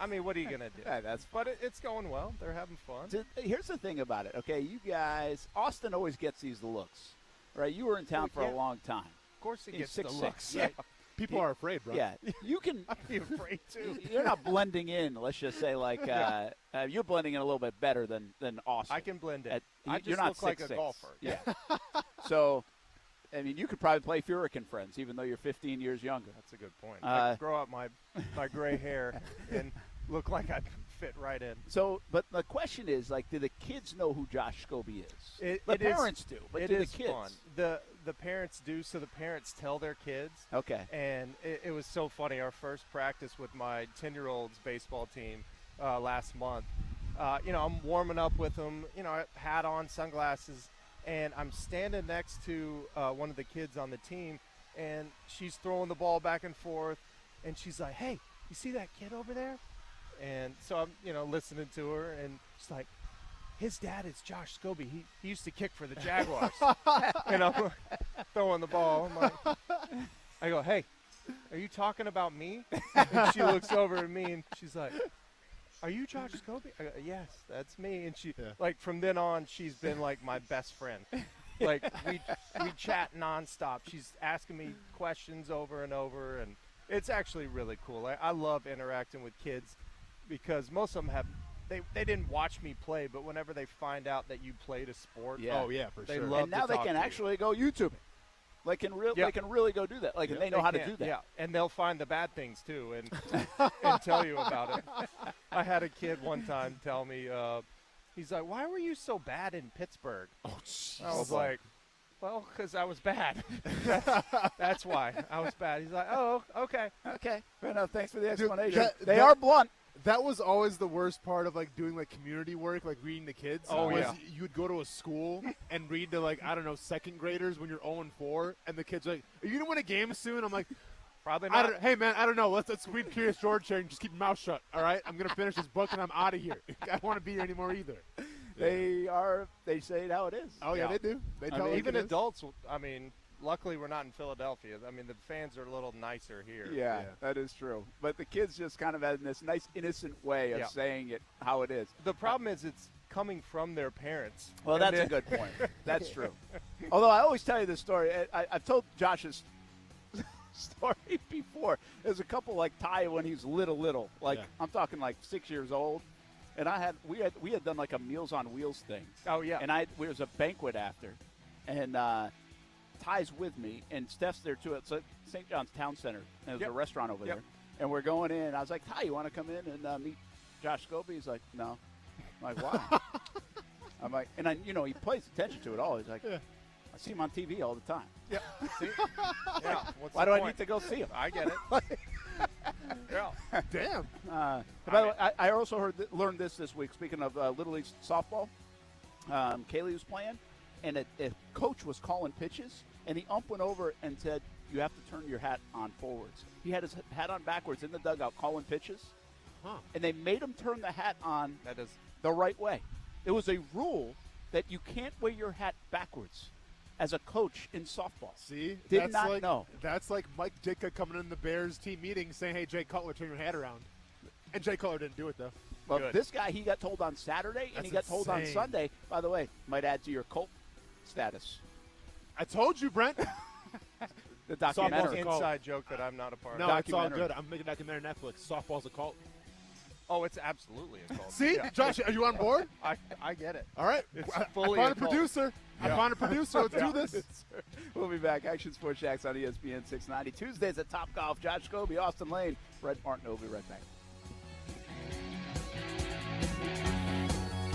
I mean, what are you going to do? Yeah, but it's going well. They're having fun. Here's the thing about it, okay? You guys, Austin always gets these looks, right? You were in town for a long time. Of course he gets 6'6". the looks. Yeah. People are afraid, bro. Yeah, you can. I'd be afraid, too. You're not blending in, let's just say, like, you're blending in a little bit better than Austin. I can blend in. You're I just not look like 6'6". a golfer. Yeah. So, I mean, you could probably play Furican Friends, even though you're 15 years younger. That's a good point. I could grow out my gray hair and look like I fit right in. So, but the question is, like, do the kids know who Josh Scobee is? The parents do, but do the kids? Fun. The parents do, so the parents tell their kids. Okay. And it was so funny. Our first practice with my 10-year-old's baseball team last month, I'm warming up with them, hat on, sunglasses, and I'm standing next to one of the kids on the team, and she's throwing the ball back and forth, and she's like, "Hey, you see that kid over there?" And so I'm, listening to her, and she's like, "His dad is Josh Scobee. He used to kick for the Jaguars." And I'm throwing the ball. I go, "Hey, are you talking about me?" And she looks over at me, and she's like, "Are you Josh Scobee?" I go, "Yes, that's me." And she, from then on, she's been like my best friend. Like we chat nonstop. She's asking me questions over and over, and it's actually really cool. I love interacting with kids because most of them they didn't watch me play, but whenever they find out that you played a sport, for they sure. love And now to they talk can to you. actually go YouTube it. They can really go do that. Like, and they know how to do that. Yeah, and they'll find the bad things too, and tell you about it. I had a kid one time tell me, he's like, "Why were you so bad in Pittsburgh?" Oh, jeez. I was like, "Well, because I was bad. That's why I was bad." He's like, "Oh, okay, okay, fair enough. Thanks for the explanation." Dude, they are blunt. That was always the worst part of like doing like community work, like reading to kids. Oh, was yeah. You would go to a school and read to like, I don't know, second graders when you're 0-4, and the kids are like, "Are you gonna win a game soon?" I'm like, probably not. Hey man, I don't know. Let's read Curious George here and just keep your mouth shut. All right, I'm gonna finish this book and I'm out of here. I don't want to be here anymore either. They say it how it is. Oh yeah, they do. They tell even it is. adults. I mean, luckily we're not in Philadelphia. I mean, the fans are a little nicer here. Yeah, that is true. But the kids just kind of have this nice, innocent way of saying it how it is. The problem is it's coming from their parents. Well, that's a good point. That's true. Although I always tell you this story. I've told Josh's story before. There's a couple like Ty when he's little. Like I'm talking like 6 years old. And we had done like a Meals on Wheels thing. Oh yeah. And there was a banquet after, and Ty's with me, and Steph's there too. It's at St. John's Town Center, and there's a restaurant over there. And we're going in. I was like, "Ty, you want to come in and meet Josh Scobee?" He's like, "No." I'm like, "Why?" I'm like, and he pays attention to it all. He's like, "I see him on TV all the time." Yeah. See? Yeah. Why do I need to go see him? I get it. Yeah. Damn. By the way, I also learned this week. Speaking of Little League softball, Kaylee was playing, and a coach was calling pitches, and the ump went over and said, "You have to turn your hat on forwards." He had his hat on backwards in the dugout calling pitches, and they made him turn the hat on the right way. It was a rule that you can't wear your hat backwards as a coach in softball. See? Did not know. That's like Mike Ditka coming in the Bears team meeting saying, "Hey, Jay Cutler, turn your hat around." And Jay Cutler didn't do it, though. Well, this guy, he got told on Saturday, and he got told on Sunday. By the way, might add to your cult status. I told you, Brent. The documentary. Inside joke that I'm not a part of. No, it's all good. I'm making a documentary on Netflix. Softball's a cult. Oh, it's absolutely a cult. See? Josh, are you on board? I get it. All right. It's fully I found a cult. producer. I found a producer. Let's do this. We'll be back. Action Sports Jags on ESPN 690. Tuesdays at Topgolf. Josh Scobee, Austin Lane, Brett Martin. We'll be right back.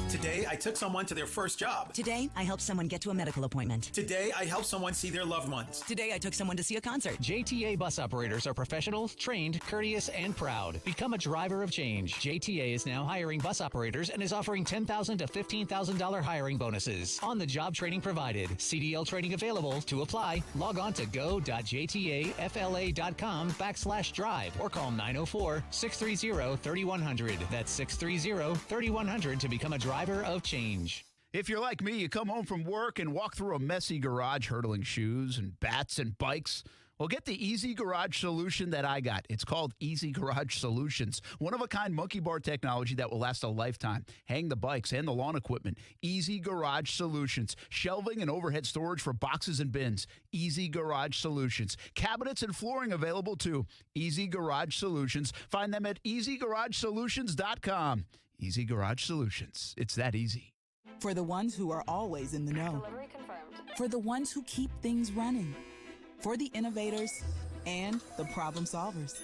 Today Today, I took someone to their first job. Today, I helped someone get to a medical appointment. Today, I helped someone see their loved ones. Today, I took someone to see a concert. JTA bus operators are professional, trained, courteous, and proud. Become a driver of change. JTA is now hiring bus operators and is offering $10,000 to $15,000 hiring bonuses. On-the-job training provided. CDL training available. To apply, log on to go.jtafla.com/drive or call 904-630-3100. That's 630-3100 to become a driver of change. If you're like me, you come home from work and walk through a messy garage hurdling shoes and bats and bikes. Well, get the easy garage solution that I got. It's called Easy Garage Solutions. One-of-a-kind monkey bar technology that will last a lifetime. Hang the bikes and the lawn equipment. Easy Garage Solutions. Shelving and overhead storage for boxes and bins. Easy Garage Solutions. Cabinets and flooring available too. Easy Garage Solutions. Find them at easygaragesolutions.com. Easy Garage Solutions. It's that easy. For the ones who are always in the know. Delivery confirmed. For the ones who keep things running. For the innovators and the problem solvers.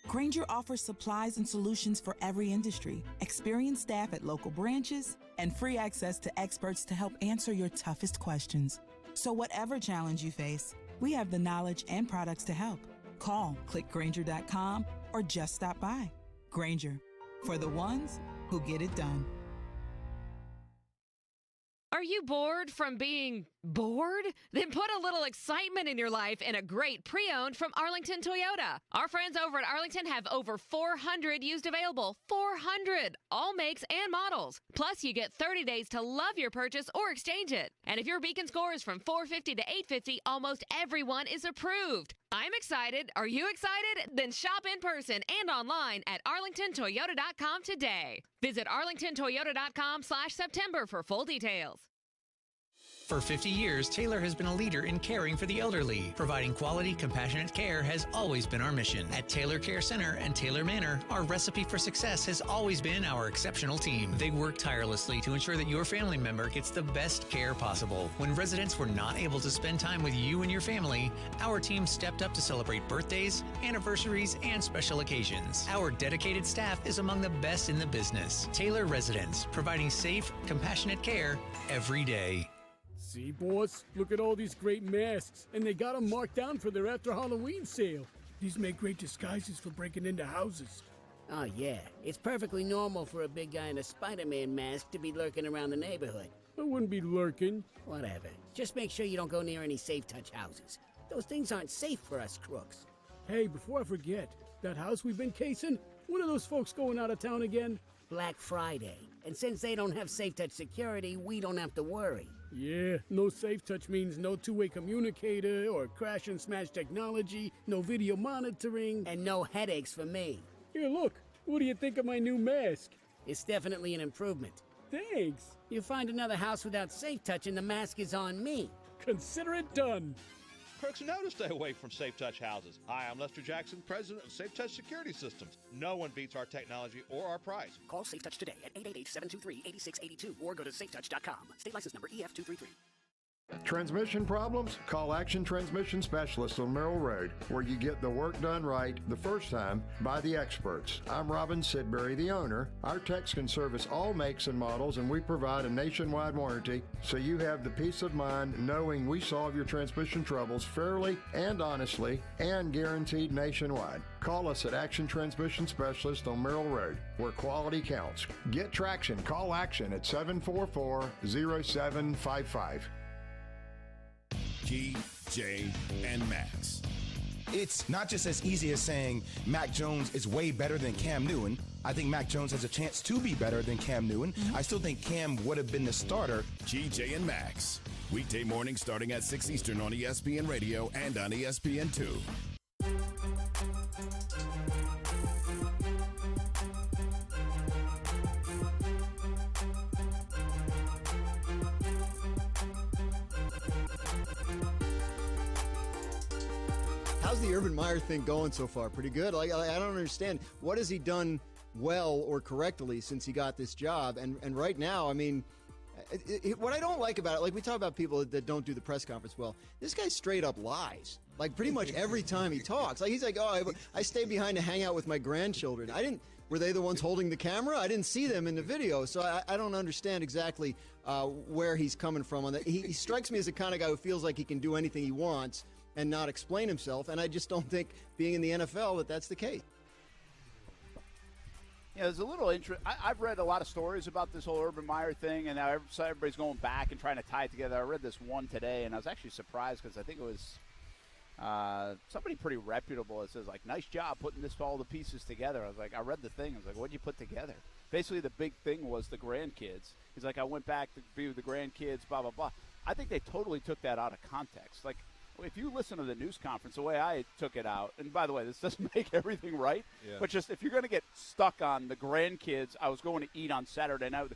Grainger offers supplies and solutions for every industry, experienced staff at local branches, and free access to experts to help answer your toughest questions. So whatever challenge you face, we have the knowledge and products to help. Call, click Grainger.com, or just stop by. Grainger, for the ones who get it done. Are you bored from being bored? Then put a little excitement in your life in a great pre-owned from Arlington Toyota. Our friends over at Arlington have over 400 used available. 400! All makes and models. Plus, you get 30 days to love your purchase or exchange it. And if your Beacon score is from 450 to 850, almost everyone is approved. I'm excited. Are you excited? Then shop in person and online at arlingtontoyota.com today. Visit arlingtontoyota.com/September for full details. For 50 years, Taylor has been a leader in caring for the elderly. Providing quality, compassionate care has always been our mission. At Taylor Care Center and Taylor Manor, our recipe for success has always been our exceptional team. They work tirelessly to ensure that your family member gets the best care possible. When residents were not able to spend time with you and your family, our team stepped up to celebrate birthdays, anniversaries, and special occasions. Our dedicated staff is among the best in the business. Taylor Residents, providing safe, compassionate care every day. See, boss, look at all these great masks, and they got them marked down for their after Halloween sale. These make great disguises for breaking into houses. Oh, yeah. It's perfectly normal for a big guy in a Spider-Man mask to be lurking around the neighborhood. I wouldn't be lurking. Whatever. Just make sure you don't go near any Safe Touch houses. Those things aren't safe for us crooks. Hey, before I forget, that house we've been casing, when are those folks going out of town again? Black Friday. And since they don't have Safe Touch security, we don't have to worry. Yeah, no Safe Touch means no two-way communicator or crash and smash technology, no video monitoring. And no headaches for me. Here, look. What do you think of my new mask? It's definitely an improvement. Thanks. You find another house without Safe Touch and the mask is on me. Consider it done. Crooks know to stay away from Safe Touch houses. Hi, I'm Lester Jackson, president of Safe Touch Security Systems. No one beats our technology or our price. Call Safe Touch today at 888-723-8682 or go to safetouch.com. State license number EF233. Transmission problems? Call Action Transmission Specialists on Merrill Road, where you get the work done right the first time by the experts. I'm Robin Sidbury, the owner. Our techs can service all makes and models, and we provide a nationwide warranty, so you have the peace of mind knowing we solve your transmission troubles fairly and honestly and guaranteed nationwide. Call us at Action Transmission Specialist on Merrill Road, where quality counts. Get traction. Call Action at 744-0755. G.J. and Max. It's not just as easy as saying Mac Jones is way better than Cam Newton. I think Mac Jones has a chance to be better than Cam Newton. I still think Cam would have been the starter. G.J. and Max. Weekday morning starting at 6 Eastern on ESPN Radio and on ESPN2. How's the Urban Meyer thing going so far? Pretty good. Like, I don't understand. What has he done well or correctly since he got this job? And right now, I mean, what I don't like about it, like we talk about people that don't do the press conference well, this guy straight up lies. Like pretty much every time he talks. Like he's like, oh, I stay behind to hang out with my grandchildren. Were they the ones holding the camera? I didn't see them in the video, so I don't understand exactly where he's coming from on that. He strikes me as the kind of guy who feels like he can do anything he wants and not explain himself, and I just don't think, being in the NFL, that's the case. Yeah, there's a little interest. I've read a lot of stories about this whole Urban Meyer thing, and now everybody's going back and trying to tie it together. I read this one today, and I was actually surprised because I think it was somebody pretty reputable that says, like, nice job putting all the pieces together. I was like, I read the thing. I was like, what'd you put together? Basically, the big thing was the grandkids. He's like, I went back to be with the grandkids, blah, blah, blah. I think they totally took that out of context. Like, if you listen to the news conference, the way I took it out, and by the way, this doesn't make everything right, but just if you're going to get stuck on the grandkids, I was going to eat on Saturday night.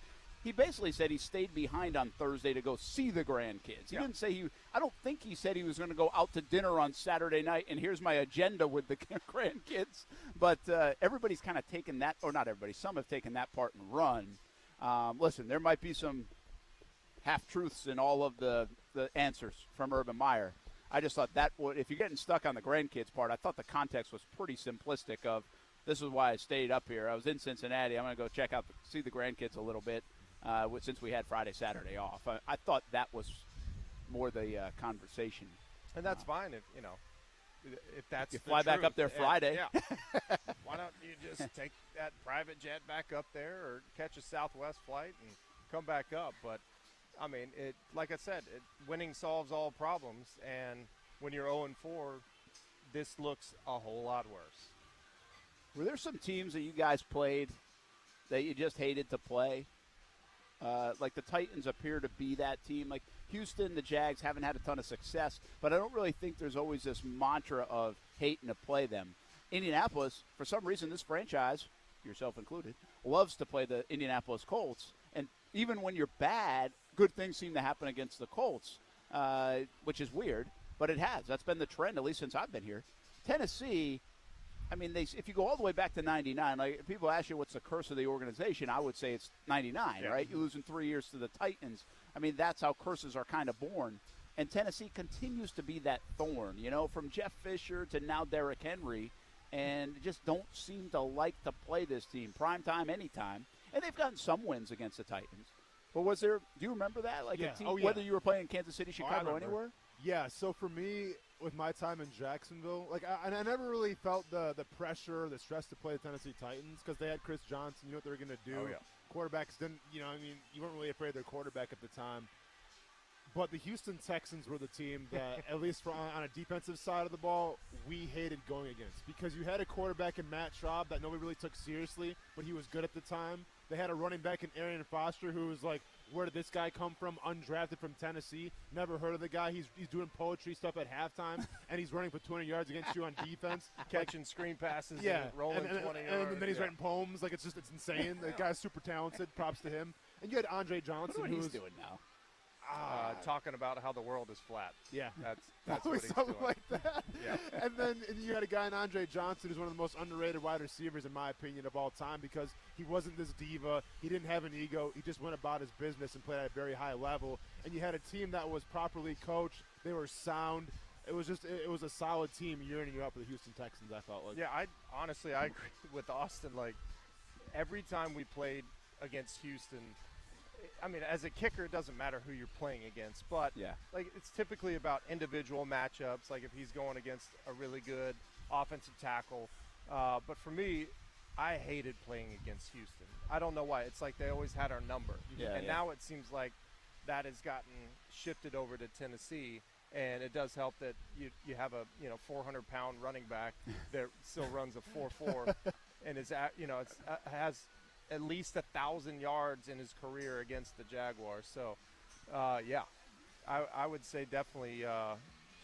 He basically said he stayed behind on Thursday to go see the grandkids. He didn't say I don't think he said he was going to go out to dinner on Saturday night, and here's my agenda with the grandkids. But everybody's kind of taken that, or not everybody, some have taken that part and run. Listen, there might be some half-truths in all of the answers from Urban Meyer. I just thought that if you're getting stuck on the grandkids part, I thought the context was pretty simplistic of this is why I stayed up here. I was in Cincinnati. I'm going to go see the grandkids a little bit since we had Friday, Saturday off. I thought that was more the conversation. And that's fine if that's you fly back up there Friday. Yeah. Why don't you just take that private jet back up there or catch a Southwest flight and come back up? But I mean, like I said, winning solves all problems, and when you're 0-4, this looks a whole lot worse. Were there some teams that you guys played that you just hated to play? Like the Titans appear to be that team. Like Houston, the Jags haven't had a ton of success, but I don't really think there's always this mantra of hating to play them. Indianapolis, for some reason, this franchise, yourself included, loves to play the Indianapolis Colts, and even when you're bad, good things seem to happen against the Colts, which is weird, but it has. That's been the trend, at least since I've been here. Tennessee, I mean, if you go all the way back to 99, like people ask you what's the curse of the organization, I would say it's 99, right? You lose in 3 years to the Titans. I mean, that's how curses are kind of born. And Tennessee continues to be that thorn, from Jeff Fisher to now Derrick Henry, and just don't seem to like to play this team, primetime, anytime. And they've gotten some wins against the Titans. But do you remember that? Like a team, whether you were playing Kansas City, Chicago, anywhere? Yeah, so for me, with my time in Jacksonville, I never really felt the pressure, the stress to play the Tennessee Titans because they had Chris Johnson. You know what they were going to do. Oh, yeah. Quarterbacks didn't, you weren't really afraid of their quarterback at the time. But the Houston Texans were the team that, at least on a defensive side of the ball, we hated going against because you had a quarterback in Matt Schaub that nobody really took seriously, but he was good at the time. They had a running back in Arian Foster who was like, where did this guy come from? Undrafted from Tennessee. Never heard of the guy. He's doing poetry stuff at halftime, and he's running for 200 yards against you on defense. Catching screen passes and rolling 20 yards. And then he's writing poems. Like, it's insane. The guy's super talented. Props to him. And you had Andre Johnson. What he's doing now? Talking about how the world is flat. Yeah. That's what he's something doing. like that. Yeah. And then you had a guy in Andre Johnson who's one of the most underrated wide receivers, in my opinion, of all time because he wasn't this diva. He didn't have an ego. He just went about his business and played at a very high level. And you had a team that was properly coached. They were sound. It was a solid team year in and year out for the Houston Texans, I felt like. Yeah, I agree with Austin. Like, every time we played against Houston, I mean, as a kicker, it doesn't matter who you're playing against, but like it's typically about individual matchups. Like if he's going against a really good offensive tackle, but for me, I hated playing against Houston. I don't know why. It's like they always had our number, and now it seems like that has gotten shifted over to Tennessee. And it does help that you have a 400-pound running back that still runs a 4.4 and has at least 1,000 yards in his career against the Jaguars. So, I would say definitely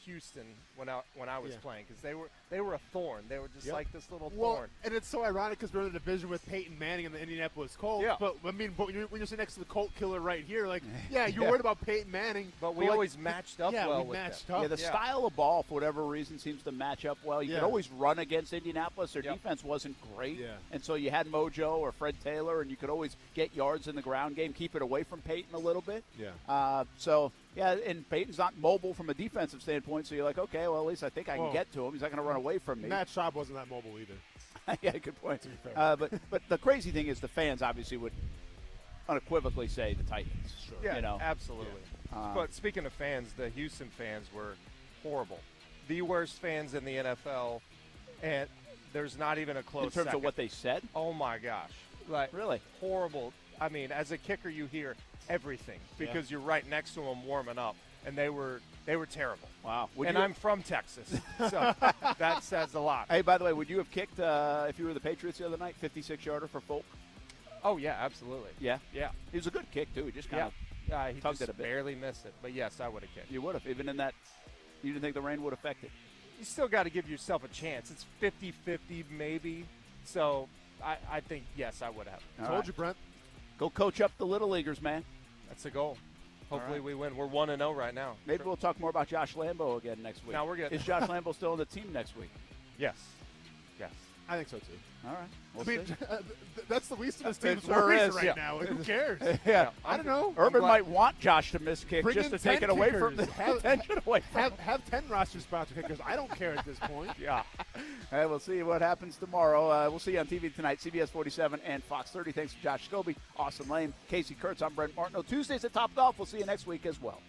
Houston when I was playing because they were a thorn. They were just like this little thorn. And it's so ironic because we're in the division with Peyton Manning and the Indianapolis Colts. Yeah. But when you're sitting next to the Colt killer right here, like you're worried about Peyton Manning, but we always matched up well with them. Yeah, the style of ball, for whatever reason, seems to match up well. You could always run against Indianapolis. Their defense wasn't great, and so you had Mojo or Fred Taylor, and you could always get yards in the ground game, keep it away from Peyton a little bit. And Peyton's not mobile from a defensive standpoint, so you're like, okay, well, at least I think I can get to him. He's not going to run away from me. Matt Schaub wasn't that mobile either. Yeah, good point. But the crazy thing is the fans obviously would unequivocally say the Titans. Sure. Yeah, you know? absolutely. But speaking of fans, the Houston fans were horrible. The worst fans in the NFL, and there's not even a close in terms second. of what they said? Oh, my gosh. Like, really? Horrible. I mean, as a kicker, you hear everything because you're right next to them warming up, and they were terrible. Wow. I'm from Texas, so that says a lot. Hey, by the way, would you have kicked if you were the Patriots the other night, 56-yarder for Folk? Oh, yeah, absolutely. Yeah? Yeah. It was a good kick, too. He just kind of he tugged just it a bit. barely missed it. But, yes, I would have kicked. You would have, even in that. You didn't think the rain would affect it? You still got to give yourself a chance. It's 50-50 maybe. So I think, yes, I would have. Told you, Brent. Go coach up the Little Leaguers, man. That's the goal. Hopefully we win. We're 1-0 right now. Maybe we'll talk more about Josh Lambo again next week. No, we're good. Is Josh Lambo still on the team next week? Yes. Yes. I think so, too. All right. I mean, that's the least of his It team's sure worries is, right yeah. now. Who cares? Yeah. I don't know. Urban might want Josh to miss kick Bring just in to take 10 it away from kickers. the attention away from have 10 roster spots for kickers. I don't care at this point. Yeah. All right, we'll see what happens tomorrow. We'll see you on TV tonight, CBS 47 and Fox 30. Thanks to Josh Scobee, Austin Lane, Casey Kurtz. I'm Brent Martineau. Tuesdays at Topgolf. We'll see you next week as well.